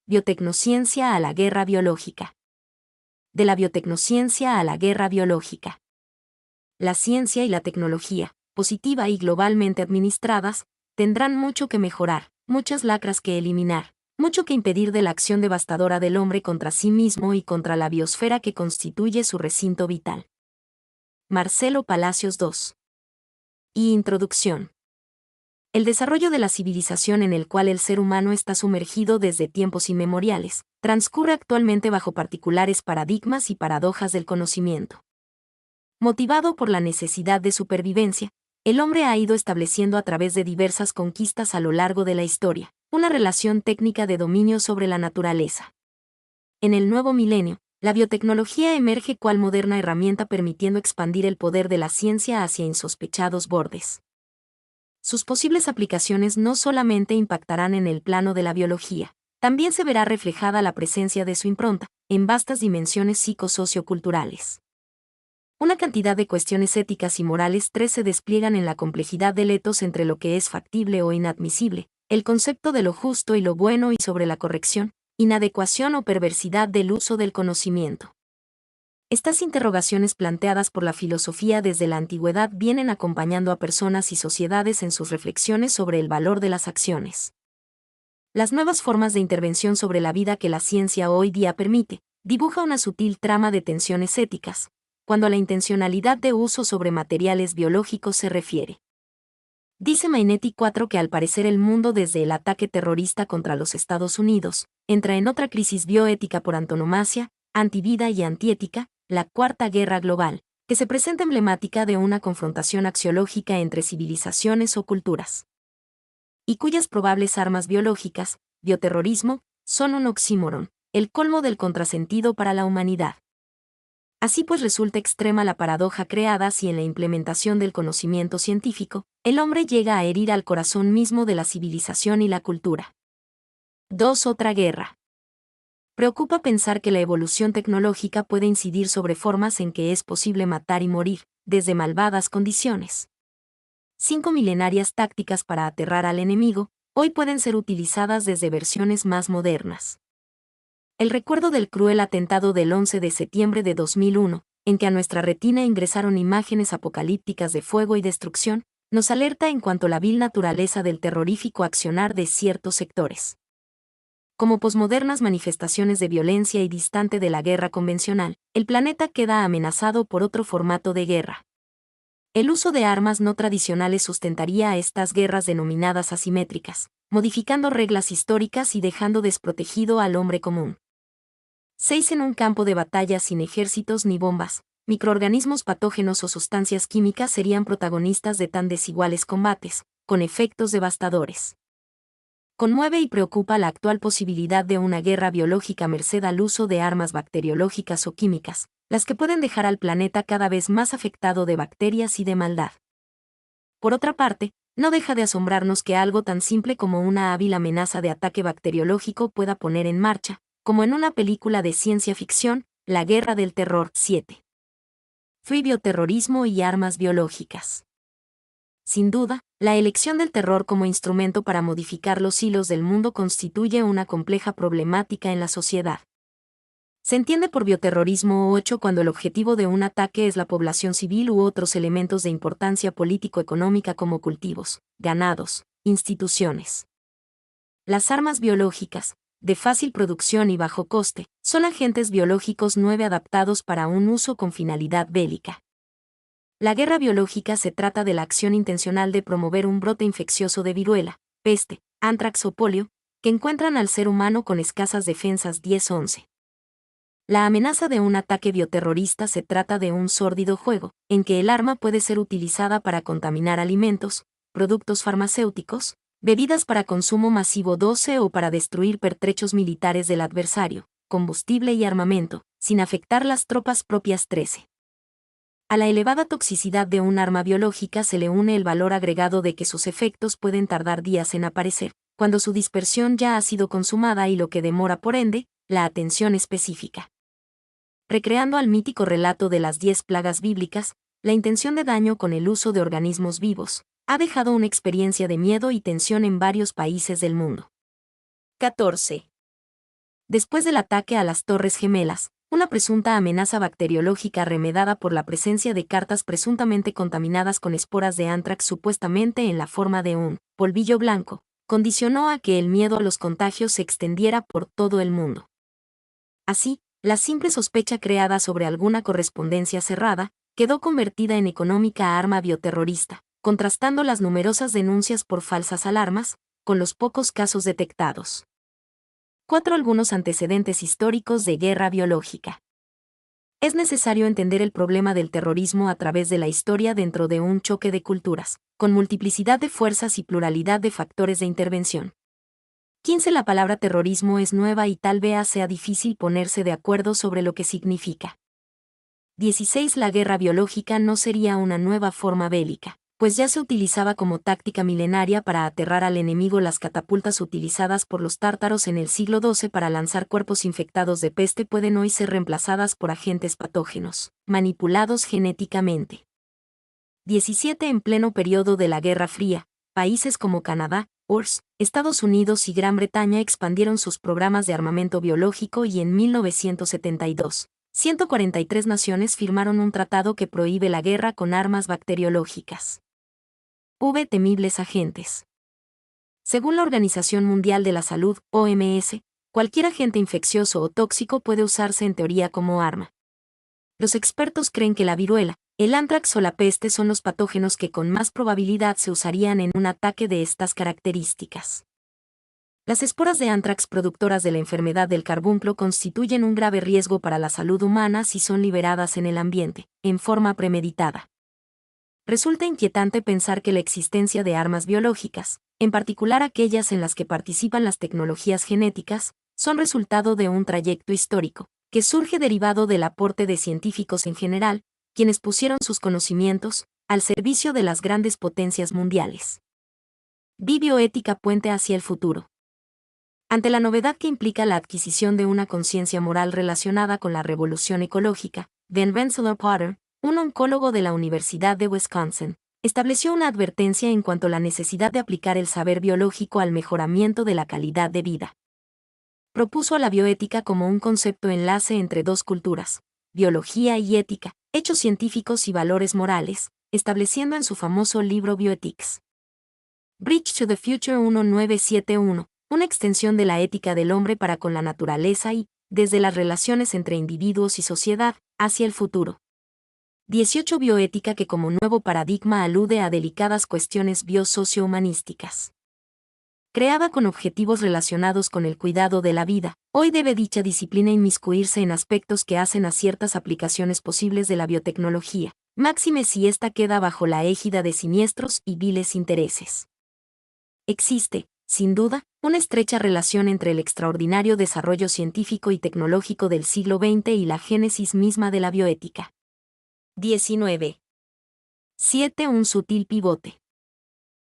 Biotecnociencia a la guerra biológica. De la biotecnociencia a la guerra biológica. La ciencia y la tecnología, positiva y globalmente administradas, tendrán mucho que mejorar, muchas lacras que eliminar, mucho que impedir de la acción devastadora del hombre contra sí mismo y contra la biosfera que constituye su recinto vital. Marcelo Palacios II. Introducción. El desarrollo de la civilización en el cual el ser humano está sumergido desde tiempos inmemoriales, transcurre actualmente bajo particulares paradigmas y paradojas del conocimiento. Motivado por la necesidad de supervivencia, el hombre ha ido estableciendo a través de diversas conquistas a lo largo de la historia, una relación técnica de dominio sobre la naturaleza. En el nuevo milenio, la biotecnología emerge cual moderna herramienta permitiendo expandir el poder de la ciencia hacia insospechados bordes. Sus posibles aplicaciones no solamente impactarán en el plano de la biología, también se verá reflejada la presencia de su impronta en vastas dimensiones psicosocioculturales. Una cantidad de cuestiones éticas y morales se despliegan en la complejidad del etos entre lo que es factible o inadmisible, el concepto de lo justo y lo bueno y sobre la corrección, inadecuación o perversidad del uso del conocimiento. Estas interrogaciones planteadas por la filosofía desde la antigüedad vienen acompañando a personas y sociedades en sus reflexiones sobre el valor de las acciones. Las nuevas formas de intervención sobre la vida que la ciencia hoy día permite, dibuja una sutil trama de tensiones éticas, cuando a la intencionalidad de uso sobre materiales biológicos se refiere. Dice Mainetti 4 que al parecer el mundo desde el ataque terrorista contra los Estados Unidos, entra en otra crisis bioética por antonomasia, antivida y antiética, la Cuarta Guerra Global, que se presenta emblemática de una confrontación axiológica entre civilizaciones o culturas. Y cuyas probables armas biológicas, bioterrorismo, son un oxímoron, el colmo del contrasentido para la humanidad. Así pues resulta extrema la paradoja creada si en la implementación del conocimiento científico, el hombre llega a herir al corazón mismo de la civilización y la cultura. 2. Otra guerra. Preocupa pensar que la evolución tecnológica puede incidir sobre formas en que es posible matar y morir, desde malvadas condiciones. 5 milenarias tácticas para aterrar al enemigo, hoy pueden ser utilizadas desde versiones más modernas. El recuerdo del cruel atentado del 11 de septiembre de 2001, en que a nuestra retina ingresaron imágenes apocalípticas de fuego y destrucción, nos alerta en cuanto a la vil naturaleza del terrorífico accionar de ciertos sectores. Como posmodernas manifestaciones de violencia y distante de la guerra convencional, el planeta queda amenazado por otro formato de guerra. El uso de armas no tradicionales sustentaría a estas guerras denominadas asimétricas, modificando reglas históricas y dejando desprotegido al hombre común. 6. En un campo de batalla sin ejércitos ni bombas, microorganismos patógenos o sustancias químicas serían protagonistas de tan desiguales combates, con efectos devastadores. Conmueve y preocupa la actual posibilidad de una guerra biológica merced al uso de armas bacteriológicas o químicas, las que pueden dejar al planeta cada vez más afectado de bacterias y de maldad. Por otra parte, no deja de asombrarnos que algo tan simple como una hábil amenaza de ataque bacteriológico pueda poner en marcha, como en una película de ciencia ficción, La Guerra del Terror 7. Bioterrorismo y armas biológicas. Sin duda, la elección del terror como instrumento para modificar los hilos del mundo constituye una compleja problemática en la sociedad. Se entiende por bioterrorismo 8 cuando el objetivo de un ataque es la población civil u otros elementos de importancia político-económica como cultivos, ganados, instituciones. Las armas biológicas, de fácil producción y bajo coste, son agentes biológicos 9 adaptados para un uso con finalidad bélica. La guerra biológica se trata de la acción intencional de promover un brote infeccioso de viruela, peste, ántrax o polio, que encuentran al ser humano con escasas defensas 10-11. La amenaza de un ataque bioterrorista se trata de un sórdido juego, en que el arma puede ser utilizada para contaminar alimentos, productos farmacéuticos, bebidas para consumo masivo 12 o para destruir pertrechos militares del adversario, combustible y armamento, sin afectar las tropas propias 13. A la elevada toxicidad de un arma biológica se le une el valor agregado de que sus efectos pueden tardar días en aparecer, cuando su dispersión ya ha sido consumada y lo que demora por ende, la atención específica. Recreando al mítico relato de las 10 plagas bíblicas, la intención de daño con el uso de organismos vivos, ha dejado una experiencia de miedo y tensión en varios países del mundo. 14. Después del ataque a las Torres Gemelas, una presunta amenaza bacteriológica remedada por la presencia de cartas presuntamente contaminadas con esporas de anthrax supuestamente en la forma de un polvillo blanco, condicionó a que el miedo a los contagios se extendiera por todo el mundo. Así, la simple sospecha creada sobre alguna correspondencia cerrada quedó convertida en económica arma bioterrorista, contrastando las numerosas denuncias por falsas alarmas con los pocos casos detectados. 4. Algunos antecedentes históricos de guerra biológica. Es necesario entender el problema del terrorismo a través de la historia dentro de un choque de culturas, con multiplicidad de fuerzas y pluralidad de factores de intervención. 15. La palabra terrorismo es nueva y tal vez sea difícil ponerse de acuerdo sobre lo que significa. 16. La guerra biológica no sería una nueva forma bélica, pues ya se utilizaba como táctica milenaria para aterrar al enemigo. Las catapultas utilizadas por los tártaros en el siglo XII para lanzar cuerpos infectados de peste pueden hoy ser reemplazadas por agentes patógenos, manipulados genéticamente. 17. En pleno periodo de la Guerra Fría, países como Canadá, URSS, Estados Unidos y Gran Bretaña expandieron sus programas de armamento biológico y en 1972, 143 naciones firmaron un tratado que prohíbe la guerra con armas bacteriológicas. Temibles agentes. Según la Organización Mundial de la Salud, OMS, cualquier agente infeccioso o tóxico puede usarse en teoría como arma. Los expertos creen que la viruela, el anthrax o la peste son los patógenos que con más probabilidad se usarían en un ataque de estas características. Las esporas de anthrax productoras de la enfermedad del carbunclo constituyen un grave riesgo para la salud humana si son liberadas en el ambiente, en forma premeditada. Resulta inquietante pensar que la existencia de armas biológicas, en particular aquellas en las que participan las tecnologías genéticas, son resultado de un trayecto histórico, que surge derivado del aporte de científicos en general, quienes pusieron sus conocimientos al servicio de las grandes potencias mundiales. Bioética puente hacia el futuro. Ante la novedad que implica la adquisición de una conciencia moral relacionada con la revolución ecológica, Ben Rensselaer Potter, un oncólogo de la Universidad de Wisconsin, estableció una advertencia en cuanto a la necesidad de aplicar el saber biológico al mejoramiento de la calidad de vida. Propuso a la bioética como un concepto enlace entre dos culturas, biología y ética, hechos científicos y valores morales, estableciendo en su famoso libro Bioethics. Bridge to the Future 1971, una extensión de la ética del hombre para con la naturaleza y, desde las relaciones entre individuos y sociedad, hacia el futuro. 18. Bioética que como nuevo paradigma alude a delicadas cuestiones biosociohumanísticas. Creada con objetivos relacionados con el cuidado de la vida, hoy debe dicha disciplina inmiscuirse en aspectos que hacen a ciertas aplicaciones posibles de la biotecnología, máxime si ésta queda bajo la égida de siniestros y viles intereses. Existe, sin duda, una estrecha relación entre el extraordinario desarrollo científico y tecnológico del siglo XX y la génesis misma de la bioética. 19. 7. Un sutil pivote.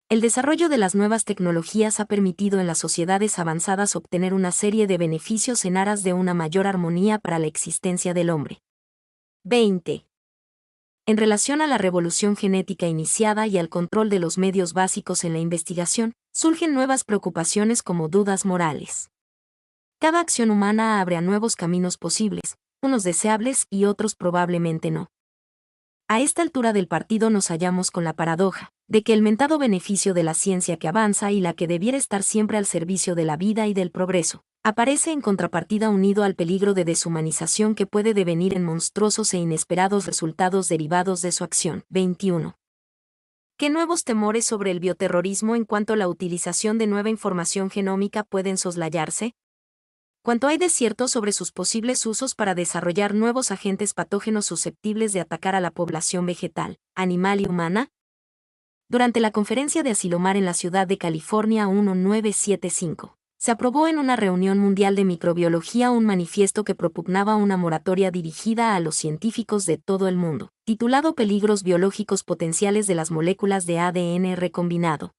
El desarrollo de las nuevas tecnologías ha permitido en las sociedades avanzadas obtener una serie de beneficios en aras de una mayor armonía para la existencia del hombre. 20. En relación a la revolución genética iniciada y al control de los medios básicos en la investigación, surgen nuevas preocupaciones como dudas morales. Cada acción humana abre a nuevos caminos posibles, unos deseables y otros probablemente no. A esta altura del partido nos hallamos con la paradoja de que el mentado beneficio de la ciencia que avanza y la que debiera estar siempre al servicio de la vida y del progreso, aparece en contrapartida unido al peligro de deshumanización que puede devenir en monstruosos e inesperados resultados derivados de su acción. 21. ¿Qué nuevos temores sobre el bioterrorismo en cuanto a la utilización de nueva información genómica pueden soslayarse? ¿Cuánto hay de cierto sobre sus posibles usos para desarrollar nuevos agentes patógenos susceptibles de atacar a la población vegetal, animal y humana? Durante la conferencia de Asilomar en la ciudad de California 1975, se aprobó en una reunión mundial de microbiología un manifiesto que propugnaba una moratoria dirigida a los científicos de todo el mundo, titulado Peligros biológicos potenciales de las moléculas de ADN recombinado.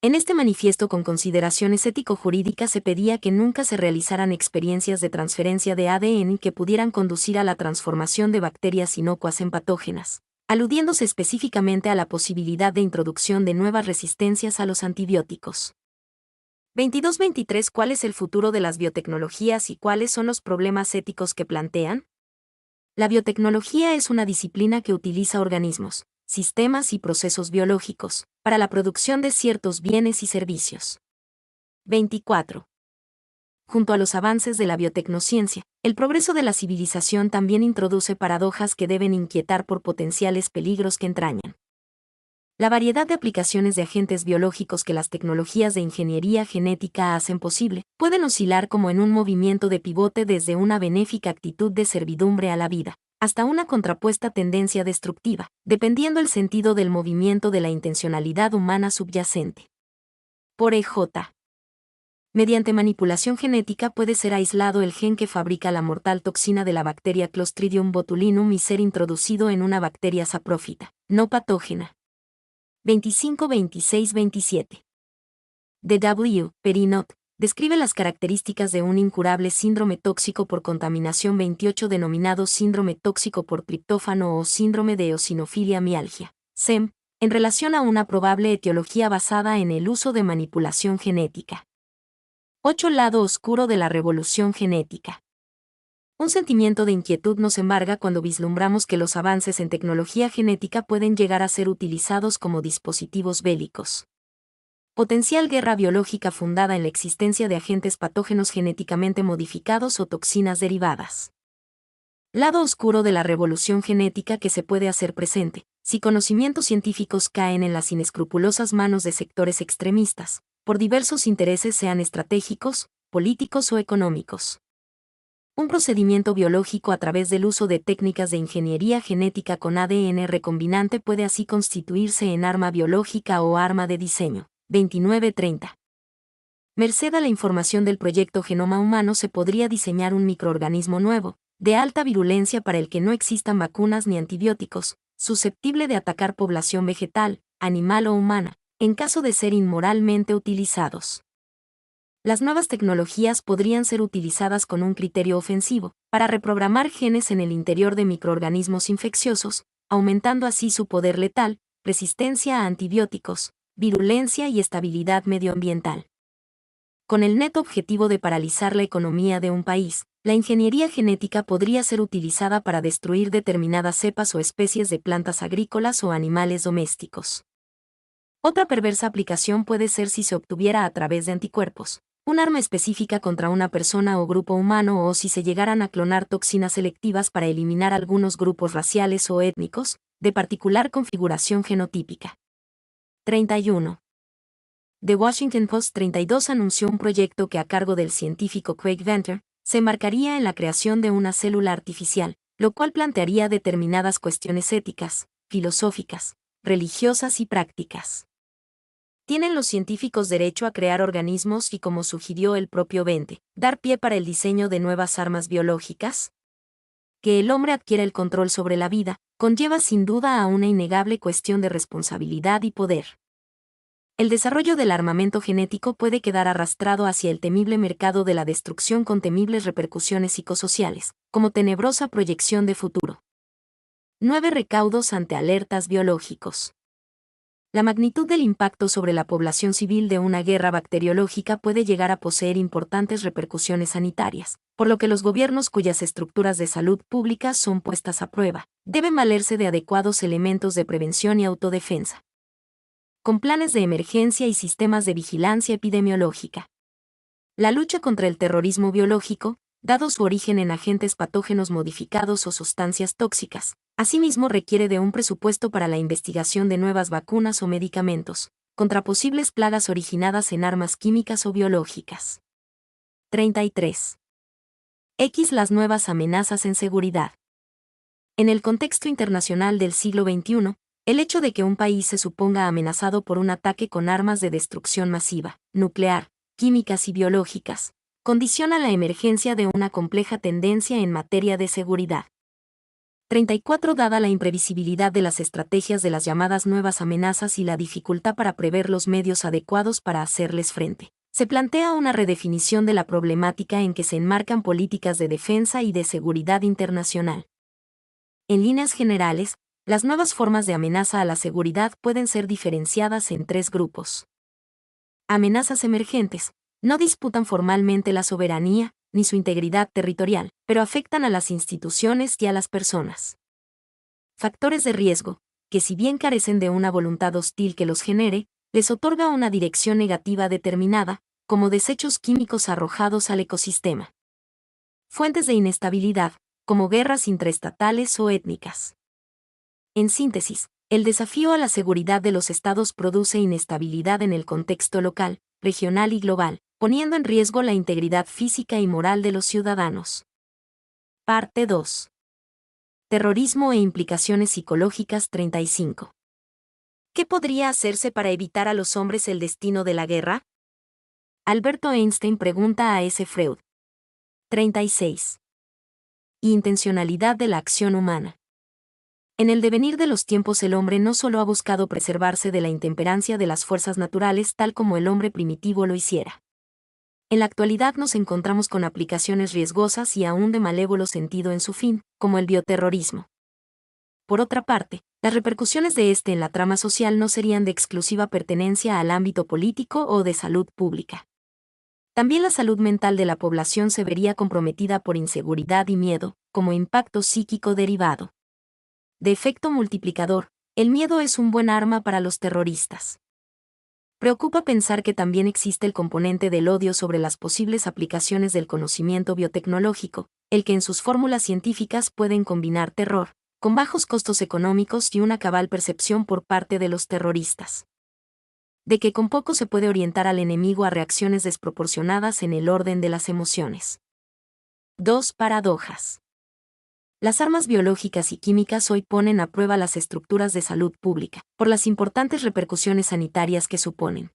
En este manifiesto con consideraciones ético-jurídicas se pedía que nunca se realizaran experiencias de transferencia de ADN que pudieran conducir a la transformación de bacterias inocuas en patógenas, aludiéndose específicamente a la posibilidad de introducción de nuevas resistencias a los antibióticos. 22-23 ¿Cuál es el futuro de las biotecnologías y cuáles son los problemas éticos que plantean? La biotecnología es una disciplina que utiliza organismos, sistemas y procesos biológicos para la producción de ciertos bienes y servicios. 24. Junto a los avances de la biotecnociencia, el progreso de la civilización también introduce paradojas que deben inquietar por potenciales peligros que entrañan. La variedad de aplicaciones de agentes biológicos que las tecnologías de ingeniería genética hacen posible pueden oscilar como en un movimiento de pivote desde una benéfica actitud de servidumbre a la vida, hasta una contrapuesta tendencia destructiva, dependiendo el sentido del movimiento de la intencionalidad humana subyacente. Por E.J. Mediante manipulación genética puede ser aislado el gen que fabrica la mortal toxina de la bacteria Clostridium botulinum y ser introducido en una bacteria saprófita, no patógena. 25, 26, 27. D.W. Perrinot describe las características de un incurable síndrome tóxico por contaminación 28 denominado síndrome tóxico por triptófano o síndrome de eosinofilia mialgia, SEM, en relación a una probable etiología basada en el uso de manipulación genética. 8. Lado oscuro de la revolución genética. Un sentimiento de inquietud nos embarga cuando vislumbramos que los avances en tecnología genética pueden llegar a ser utilizados como dispositivos bélicos. Potencial guerra biológica fundada en la existencia de agentes patógenos genéticamente modificados o toxinas derivadas. Lado oscuro de la revolución genética que se puede hacer presente, si conocimientos científicos caen en las inescrupulosas manos de sectores extremistas, por diversos intereses sean estratégicos, políticos o económicos. Un procedimiento biológico a través del uso de técnicas de ingeniería genética con ADN recombinante puede así constituirse en arma biológica o arma de diseño. 29-30. Merced a la información del proyecto Genoma Humano se podría diseñar un microorganismo nuevo, de alta virulencia para el que no existan vacunas ni antibióticos, susceptible de atacar población vegetal, animal o humana, en caso de ser inmoralmente utilizados. Las nuevas tecnologías podrían ser utilizadas con un criterio ofensivo, para reprogramar genes en el interior de microorganismos infecciosos, aumentando así su poder letal, resistencia a antibióticos, virulencia y estabilidad medioambiental. Con el neto objetivo de paralizar la economía de un país, la ingeniería genética podría ser utilizada para destruir determinadas cepas o especies de plantas agrícolas o animales domésticos. Otra perversa aplicación puede ser si se obtuviera a través de anticuerpos, un arma específica contra una persona o grupo humano o si se llegaran a clonar toxinas selectivas para eliminar algunos grupos raciales o étnicos, de particular configuración genotípica. 31. The Washington Post 32 anunció un proyecto que a cargo del científico Craig Venter, se enmarcaría en la creación de una célula artificial, lo cual plantearía determinadas cuestiones éticas, filosóficas, religiosas y prácticas. ¿Tienen los científicos derecho a crear organismos y, como sugirió el propio Venter, dar pie para el diseño de nuevas armas biológicas? Que el hombre adquiera el control sobre la vida, conlleva sin duda a una innegable cuestión de responsabilidad y poder. El desarrollo del armamento genético puede quedar arrastrado hacia el temible mercado de la destrucción con temibles repercusiones psicosociales, como tenebrosa proyección de futuro. 9 recaudos ante alertas biológicos. La magnitud del impacto sobre la población civil de una guerra bacteriológica puede llegar a poseer importantes repercusiones sanitarias, por lo que los gobiernos cuyas estructuras de salud pública son puestas a prueba, deben valerse de adecuados elementos de prevención y autodefensa, con planes de emergencia y sistemas de vigilancia epidemiológica. La lucha contra el terrorismo biológico, dado su origen en agentes patógenos modificados o sustancias tóxicas, asimismo requiere de un presupuesto para la investigación de nuevas vacunas o medicamentos, contra posibles plagas originadas en armas químicas o biológicas. 33. Las nuevas amenazas en seguridad. En el contexto internacional del siglo XXI, el hecho de que un país se suponga amenazado por un ataque con armas de destrucción masiva, nuclear, químicas y biológicas, condiciona la emergencia de una compleja tendencia en materia de seguridad. 34. Dada la imprevisibilidad de las estrategias de las llamadas nuevas amenazas y la dificultad para prever los medios adecuados para hacerles frente, se plantea una redefinición de la problemática en que se enmarcan políticas de defensa y de seguridad internacional. En líneas generales, las nuevas formas de amenaza a la seguridad pueden ser diferenciadas en 3 grupos. Amenazas emergentes, No disputan formalmente la soberanía, ni su integridad territorial, pero afectan a las instituciones y a las personas. Factores de riesgo, que si bien carecen de una voluntad hostil que los genere, les otorga una dirección negativa determinada, como desechos químicos arrojados al ecosistema. Fuentes de inestabilidad, como guerras intraestatales o étnicas. En síntesis, el desafío a la seguridad de los estados produce inestabilidad en el contexto local, regional y global, poniendo en riesgo la integridad física y moral de los ciudadanos. Parte 2. Terrorismo e implicaciones psicológicas 35. ¿Qué podría hacerse para evitar a los hombres el destino de la guerra? Alberto Einstein pregunta a S. Freud. 36. Intencionalidad de la acción humana. En el devenir de los tiempos el hombre no solo ha buscado preservarse de la intemperancia de las fuerzas naturales tal como el hombre primitivo lo hiciera. En la actualidad nos encontramos con aplicaciones riesgosas y aún de malévolo sentido en su fin, como el bioterrorismo. Por otra parte, las repercusiones de este en la trama social no serían de exclusiva pertenencia al ámbito político o de salud pública. También la salud mental de la población se vería comprometida por inseguridad y miedo, como impacto psíquico derivado. De efecto multiplicador, el miedo es un buen arma para los terroristas. Preocupa pensar que también existe el componente del odio sobre las posibles aplicaciones del conocimiento biotecnológico, el que en sus fórmulas científicas pueden combinar terror, con bajos costos económicos y una cabal percepción por parte de los terroristas. De que con poco se puede orientar al enemigo a reacciones desproporcionadas en el orden de las emociones. 2 paradojas. Las armas biológicas y químicas hoy ponen a prueba las estructuras de salud pública, por las importantes repercusiones sanitarias que suponen.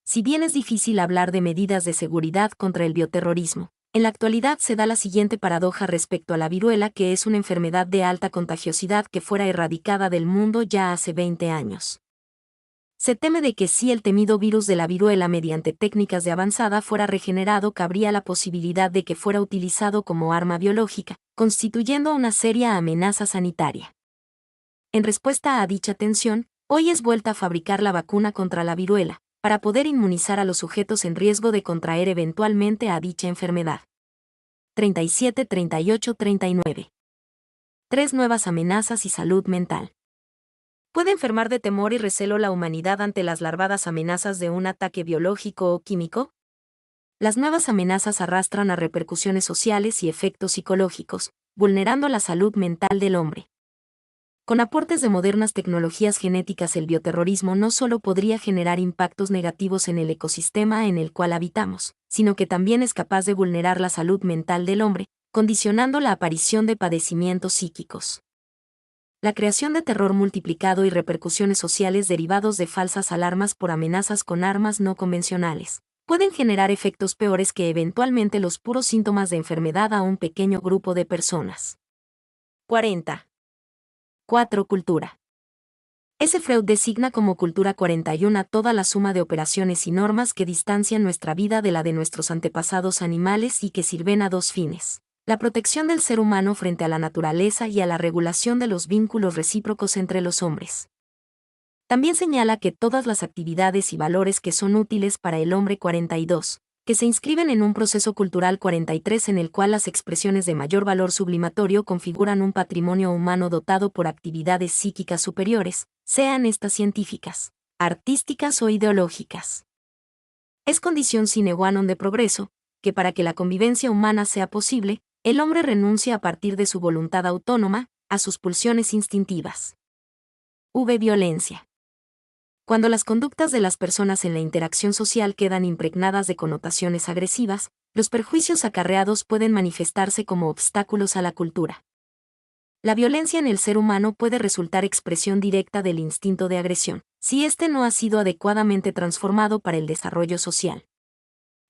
Si bien es difícil hablar de medidas de seguridad contra el bioterrorismo, en la actualidad se da la siguiente paradoja respecto a la viruela, que es una enfermedad de alta contagiosidad que fuera erradicada del mundo ya hace 20 años. Se teme de que si el temido virus de la viruela mediante técnicas de avanzada fuera regenerado, cabría la posibilidad de que fuera utilizado como arma biológica, constituyendo una seria amenaza sanitaria. En respuesta a dicha tensión, hoy es vuelta a fabricar la vacuna contra la viruela, para poder inmunizar a los sujetos en riesgo de contraer eventualmente a dicha enfermedad. 37, 38, 39. 3 nuevas amenazas y salud mental. ¿Puede enfermar de temor y recelo la humanidad ante las larvadas amenazas de un ataque biológico o químico? Las nuevas amenazas arrastran a repercusiones sociales y efectos psicológicos, vulnerando la salud mental del hombre. Con aportes de modernas tecnologías genéticas, el bioterrorismo no solo podría generar impactos negativos en el ecosistema en el cual habitamos, sino que también es capaz de vulnerar la salud mental del hombre, condicionando la aparición de padecimientos psíquicos. La creación de terror multiplicado y repercusiones sociales derivados de falsas alarmas por amenazas con armas no convencionales pueden generar efectos peores que eventualmente los puros síntomas de enfermedad a un pequeño grupo de personas. 40. 4. Cultura. S. Freud designa como cultura 41 a toda la suma de operaciones y normas que distancian nuestra vida de la de nuestros antepasados animales y que sirven a dos fines: la protección del ser humano frente a la naturaleza y a la regulación de los vínculos recíprocos entre los hombres. También señala que todas las actividades y valores que son útiles para el hombre 42, que se inscriben en un proceso cultural 43 en el cual las expresiones de mayor valor sublimatorio configuran un patrimonio humano dotado por actividades psíquicas superiores, sean estas científicas, artísticas o ideológicas. Es condición sine qua non de progreso, que para que la convivencia humana sea posible, el hombre renuncia a partir de su voluntad autónoma, a sus pulsiones instintivas. Violencia. Cuando las conductas de las personas en la interacción social quedan impregnadas de connotaciones agresivas, los perjuicios acarreados pueden manifestarse como obstáculos a la cultura. La violencia en el ser humano puede resultar expresión directa del instinto de agresión, si éste no ha sido adecuadamente transformado para el desarrollo social.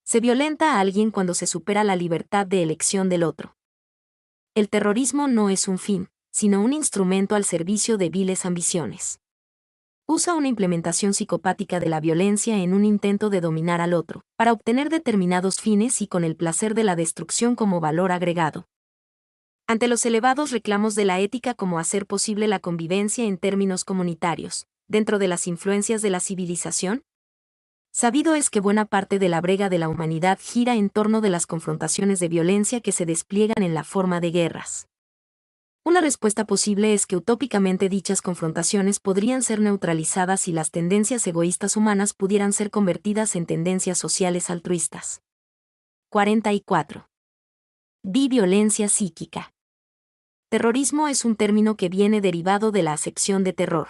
Se violenta a alguien cuando se supera la libertad de elección del otro. El terrorismo no es un fin, sino un instrumento al servicio de viles ambiciones. Usa una implementación psicopática de la violencia en un intento de dominar al otro, para obtener determinados fines y con el placer de la destrucción como valor agregado. Ante los elevados reclamos de la ética como hacer posible la convivencia en términos comunitarios, dentro de las influencias de la civilización, Sabido es que buena parte de la brega de la humanidad gira en torno de las confrontaciones de violencia que se despliegan en la forma de guerras. Una respuesta posible es que utópicamente dichas confrontaciones podrían ser neutralizadas y las tendencias egoístas humanas pudieran ser convertidas en tendencias sociales altruistas. 44. Violencia psíquica. Terrorismo es un término que viene derivado de la acepción de terror.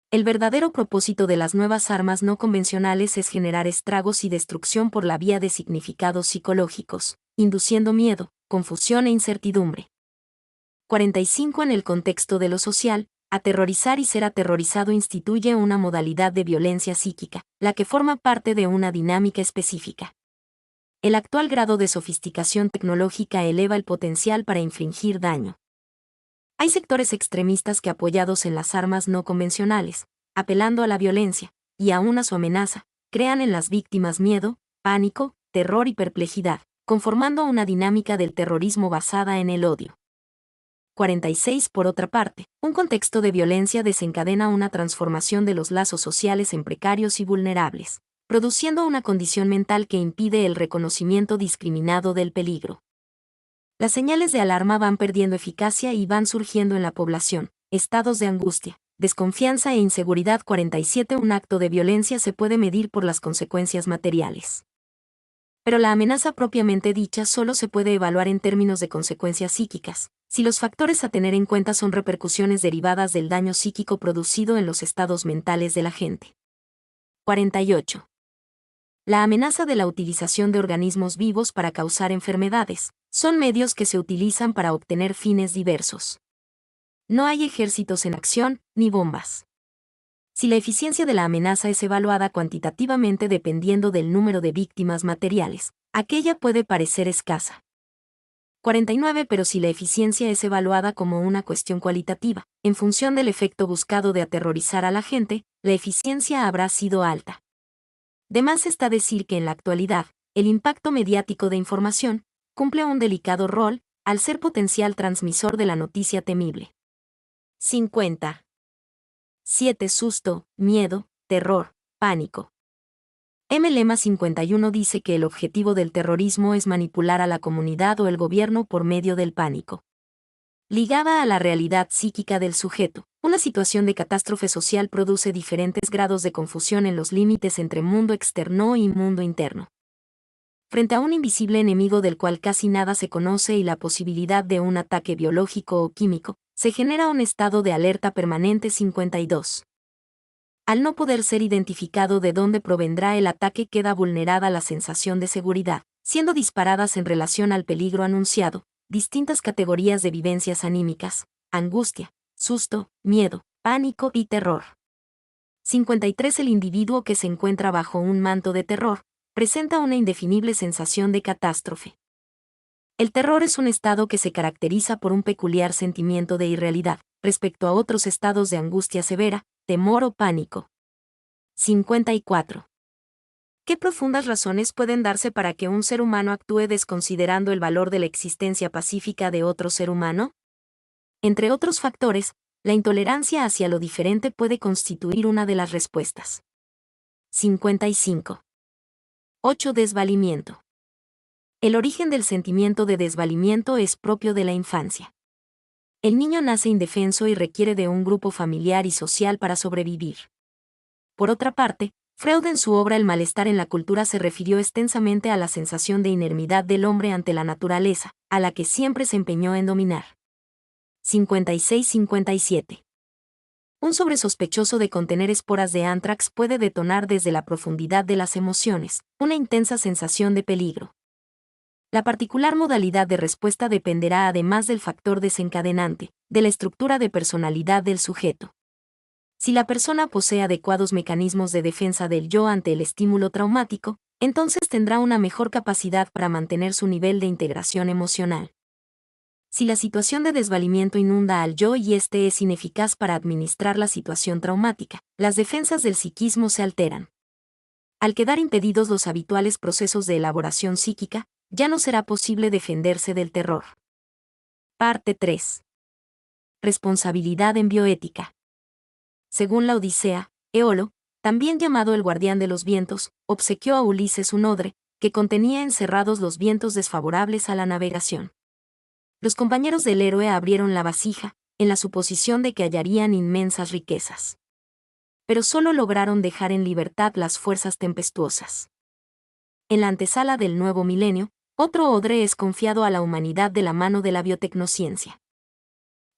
El verdadero propósito de las nuevas armas no convencionales es generar estragos y destrucción por la vía de significados psicológicos, induciendo miedo, confusión e incertidumbre. 45. En el contexto de lo social, aterrorizar y ser aterrorizado instituye una modalidad de violencia psíquica, la que forma parte de una dinámica específica. El actual grado de sofisticación tecnológica eleva el potencial para infligir daño. Hay sectores extremistas que, apoyados en las armas no convencionales, apelando a la violencia, y aún a su amenaza, crean en las víctimas miedo, pánico, terror y perplejidad, conformando una dinámica del terrorismo basada en el odio. 46. Por otra parte, un contexto de violencia desencadena una transformación de los lazos sociales en precarios y vulnerables, produciendo una condición mental que impide el reconocimiento discriminado del peligro. Las señales de alarma van perdiendo eficacia y van surgiendo en la población, estados de angustia, desconfianza e inseguridad. 47. Un acto de violencia se puede medir por las consecuencias materiales. Pero la amenaza propiamente dicha solo se puede evaluar en términos de consecuencias psíquicas, si los factores a tener en cuenta son repercusiones derivadas del daño psíquico producido en los estados mentales de la gente. 48. La amenaza de la utilización de organismos vivos para causar enfermedades son medios que se utilizan para obtener fines diversos. No hay ejércitos en acción, ni bombas. Si la eficiencia de la amenaza es evaluada cuantitativamente dependiendo del número de víctimas materiales, aquella puede parecer escasa. 49. Pero si la eficiencia es evaluada como una cuestión cualitativa, en función del efecto buscado de aterrorizar a la gente, la eficiencia habrá sido alta. De más está decir que en la actualidad, el impacto mediático de información cumple un delicado rol, al ser potencial transmisor de la noticia temible. 50. 7. Susto, miedo, terror, pánico. Lema 51 dice que el objetivo del terrorismo es manipular a la comunidad o el gobierno por medio del pánico. Ligada a la realidad psíquica del sujeto, una situación de catástrofe social produce diferentes grados de confusión en los límites entre mundo externo y mundo interno. Frente a un invisible enemigo del cual casi nada se conoce y la posibilidad de un ataque biológico o químico, se genera un estado de alerta permanente. 52. Al no poder ser identificado de dónde provendrá el ataque, queda vulnerada la sensación de seguridad, siendo disparadas en relación al peligro anunciado, distintas categorías de vivencias anímicas: angustia, susto, miedo, pánico y terror. 53. El individuo que se encuentra bajo un manto de terror presenta una indefinible sensación de catástrofe. El terror es un estado que se caracteriza por un peculiar sentimiento de irrealidad respecto a otros estados de angustia severa, temor o pánico. 54. ¿Qué profundas razones pueden darse para que un ser humano actúe desconsiderando el valor de la existencia pacífica de otro ser humano? Entre otros factores, la intolerancia hacia lo diferente puede constituir una de las respuestas. 55. 8. Desvalimiento. El origen del sentimiento de desvalimiento es propio de la infancia. El niño nace indefenso y requiere de un grupo familiar y social para sobrevivir. Por otra parte, Freud en su obra El malestar en la cultura se refirió extensamente a la sensación de inermidad del hombre ante la naturaleza, a la que siempre se empeñó en dominar. 56-57. Un sobre sospechoso de contener esporas de ántrax puede detonar desde la profundidad de las emociones una intensa sensación de peligro. La particular modalidad de respuesta dependerá además del factor desencadenante, de la estructura de personalidad del sujeto. Si la persona posee adecuados mecanismos de defensa del yo ante el estímulo traumático, entonces tendrá una mejor capacidad para mantener su nivel de integración emocional. Si la situación de desvalimiento inunda al yo y éste es ineficaz para administrar la situación traumática, las defensas del psiquismo se alteran. Al quedar impedidos los habituales procesos de elaboración psíquica, ya no será posible defenderse del terror. Parte 3. Responsabilidad en bioética. Según la Odisea, Éolo, también llamado el guardián de los vientos, obsequió a Ulises un odre, que contenía encerrados los vientos desfavorables a la navegación. Los compañeros del héroe abrieron la vasija, en la suposición de que hallarían inmensas riquezas. Pero solo lograron dejar en libertad las fuerzas tempestuosas. En la antesala del nuevo milenio, otro odre es confiado a la humanidad de la mano de la biotecnociencia.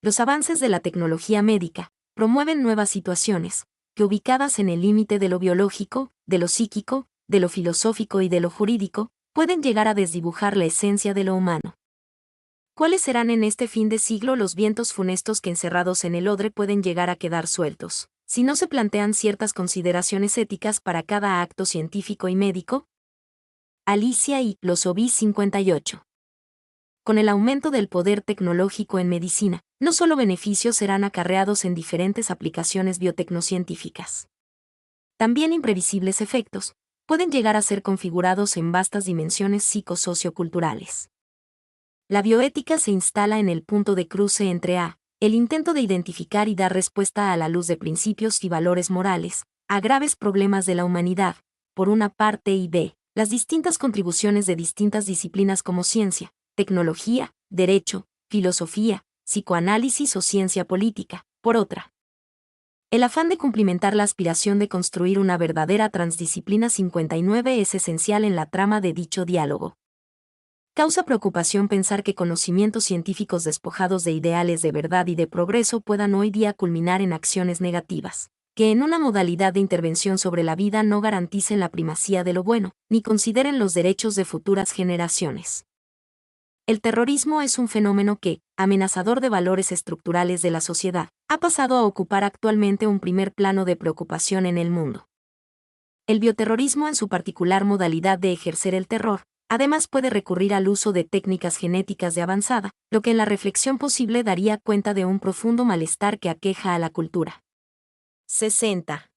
Los avances de la tecnología médica promueven nuevas situaciones, que ubicadas en el límite de lo biológico, de lo psíquico, de lo filosófico y de lo jurídico, pueden llegar a desdibujar la esencia de lo humano. ¿Cuáles serán en este fin de siglo los vientos funestos que encerrados en el odre pueden llegar a quedar sueltos, si no se plantean ciertas consideraciones éticas para cada acto científico y médico? Alicia y Los Obis 58. Con el aumento del poder tecnológico en medicina, no solo beneficios serán acarreados en diferentes aplicaciones biotecnocientíficas. También imprevisibles efectos pueden llegar a ser configurados en vastas dimensiones psicosocioculturales. La bioética se instala en el punto de cruce entre a. El intento de identificar y dar respuesta a la luz de principios y valores morales, a graves problemas de la humanidad, por una parte y b. Las distintas contribuciones de distintas disciplinas como ciencia, tecnología, derecho, filosofía, psicoanálisis o ciencia política, por otra. El afán de cumplimentar la aspiración de construir una verdadera transdisciplina 59 es esencial en la trama de dicho diálogo. Causa preocupación pensar que conocimientos científicos despojados de ideales de verdad y de progreso puedan hoy día culminar en acciones negativas, que en una modalidad de intervención sobre la vida no garanticen la primacía de lo bueno, ni consideren los derechos de futuras generaciones. El terrorismo es un fenómeno que, amenazador de valores estructurales de la sociedad, ha pasado a ocupar actualmente un primer plano de preocupación en el mundo. El bioterrorismo en su particular modalidad de ejercer el terror, además puede recurrir al uso de técnicas genéticas de avanzada, lo que en la reflexión posible daría cuenta de un profundo malestar que aqueja a la cultura. 60.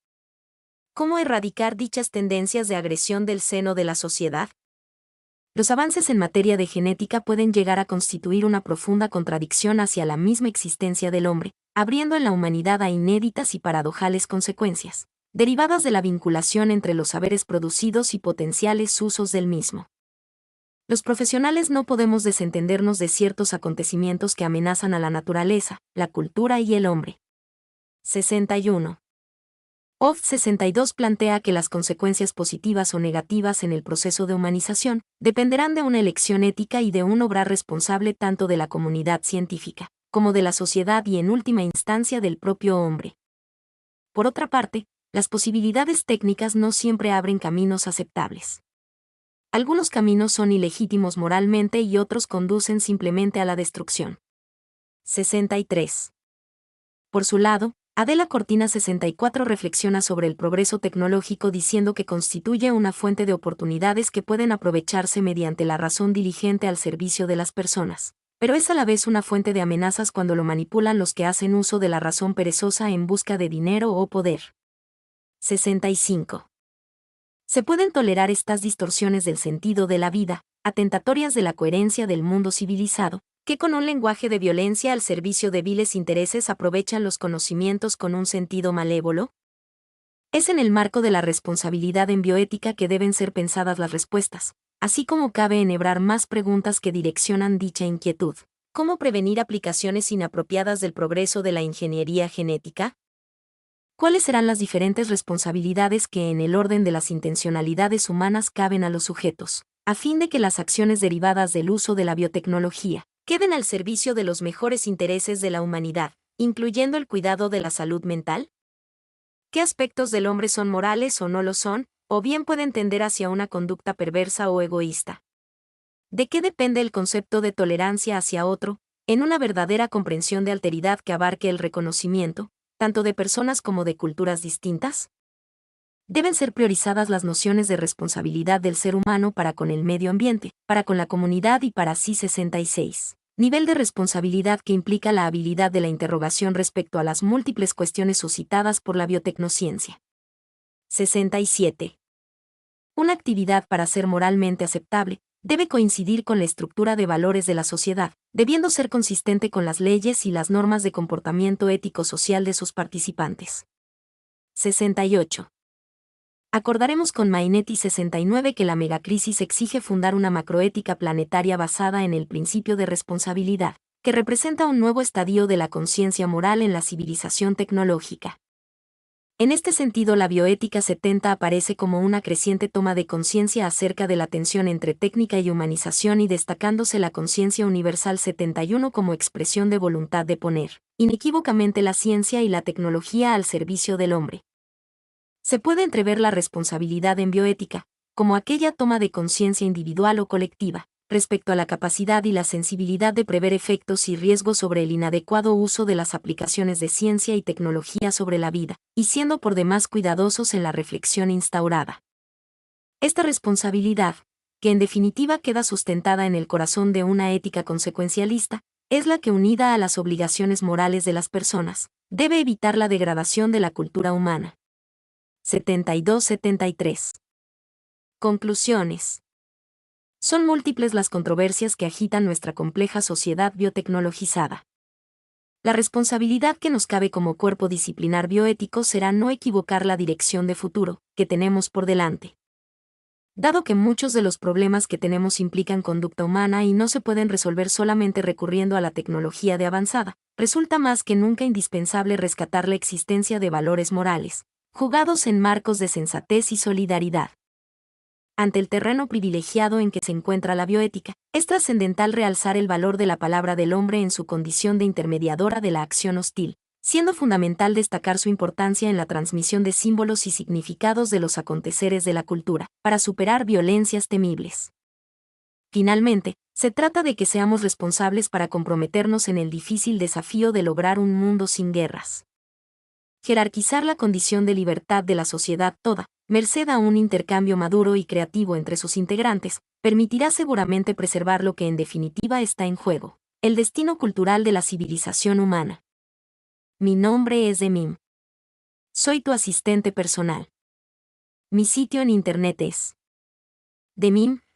¿Cómo erradicar dichas tendencias de agresión del seno de la sociedad? Los avances en materia de genética pueden llegar a constituir una profunda contradicción hacia la misma existencia del hombre, abriendo en la humanidad a inéditas y paradojales consecuencias, derivadas de la vinculación entre los saberes producidos y potenciales usos del mismo. Los profesionales no podemos desentendernos de ciertos acontecimientos que amenazan a la naturaleza, la cultura y el hombre. 61. OF 62 plantea que las consecuencias positivas o negativas en el proceso de humanización dependerán de una elección ética y de un obrar responsable tanto de la comunidad científica, como de la sociedad y en última instancia del propio hombre. Por otra parte, las posibilidades técnicas no siempre abren caminos aceptables. Algunos caminos son ilegítimos moralmente y otros conducen simplemente a la destrucción. 63. Por su lado, Adela Cortina 64 reflexiona sobre el progreso tecnológico diciendo que constituye una fuente de oportunidades que pueden aprovecharse mediante la razón diligente al servicio de las personas, pero es a la vez una fuente de amenazas cuando lo manipulan los que hacen uso de la razón perezosa en busca de dinero o poder. 65. Se pueden tolerar estas distorsiones del sentido de la vida, atentatorias de la coherencia del mundo civilizado, que con un lenguaje de violencia al servicio de viles intereses aprovechan los conocimientos con un sentido malévolo. Es en el marco de la responsabilidad en bioética que deben ser pensadas las respuestas, así como cabe enhebrar más preguntas que direccionan dicha inquietud. ¿Cómo prevenir aplicaciones inapropiadas del progreso de la ingeniería genética? ¿Cuáles serán las diferentes responsabilidades que en el orden de las intencionalidades humanas caben a los sujetos, a fin de que las acciones derivadas del uso de la biotecnología queden al servicio de los mejores intereses de la humanidad, incluyendo el cuidado de la salud mental? ¿Qué aspectos del hombre son morales o no lo son, o bien pueden tender hacia una conducta perversa o egoísta? ¿De qué depende el concepto de tolerancia hacia otro, en una verdadera comprensión de alteridad que abarque el reconocimiento, tanto de personas como de culturas distintas? Deben ser priorizadas las nociones de responsabilidad del ser humano para con el medio ambiente, para con la comunidad y para sí. 66. Nivel de responsabilidad que implica la habilidad de la interrogación respecto a las múltiples cuestiones suscitadas por la biotecnociencia. 67. Una actividad para ser moralmente aceptable debe coincidir con la estructura de valores de la sociedad, debiendo ser consistente con las leyes y las normas de comportamiento ético-social de sus participantes. 68. Acordaremos con Mainetti 69 que la megacrisis exige fundar una macroética planetaria basada en el principio de responsabilidad, que representa un nuevo estadio de la conciencia moral en la civilización tecnológica. En este sentido, la bioética 70 aparece como una creciente toma de conciencia acerca de la tensión entre técnica y humanización, y destacándose la conciencia universal 71 como expresión de voluntad de poner, inequívocamente, la ciencia y la tecnología al servicio del hombre. Se puede entrever la responsabilidad en bioética como aquella toma de conciencia individual o colectiva, respecto a la capacidad y la sensibilidad de prever efectos y riesgos sobre el inadecuado uso de las aplicaciones de ciencia y tecnología sobre la vida, y siendo por demás cuidadosos en la reflexión instaurada. Esta responsabilidad, que en definitiva queda sustentada en el corazón de una ética consecuencialista, es la que, unida a las obligaciones morales de las personas, debe evitar la degradación de la cultura humana. 72-73. Conclusiones. Son múltiples las controversias que agitan nuestra compleja sociedad biotecnologizada. La responsabilidad que nos cabe como cuerpo disciplinar bioético será no equivocar la dirección de futuro que tenemos por delante. Dado que muchos de los problemas que tenemos implican conducta humana y no se pueden resolver solamente recurriendo a la tecnología de avanzada, resulta más que nunca indispensable rescatar la existencia de valores morales, jugados en marcos de sensatez y solidaridad. Ante el terreno privilegiado en que se encuentra la bioética, es trascendental realzar el valor de la palabra del hombre en su condición de intermediadora de la acción hostil, siendo fundamental destacar su importancia en la transmisión de símbolos y significados de los aconteceres de la cultura, para superar violencias temibles. Finalmente, se trata de que seamos responsables para comprometernos en el difícil desafío de lograr un mundo sin guerras. Jerarquizar la condición de libertad de la sociedad toda, merced a un intercambio maduro y creativo entre sus integrantes, permitirá seguramente preservar lo que en definitiva está en juego: el destino cultural de la civilización humana. Mi nombre es Demim. Soy tu asistente personal. Mi sitio en internet es demim.es.tl.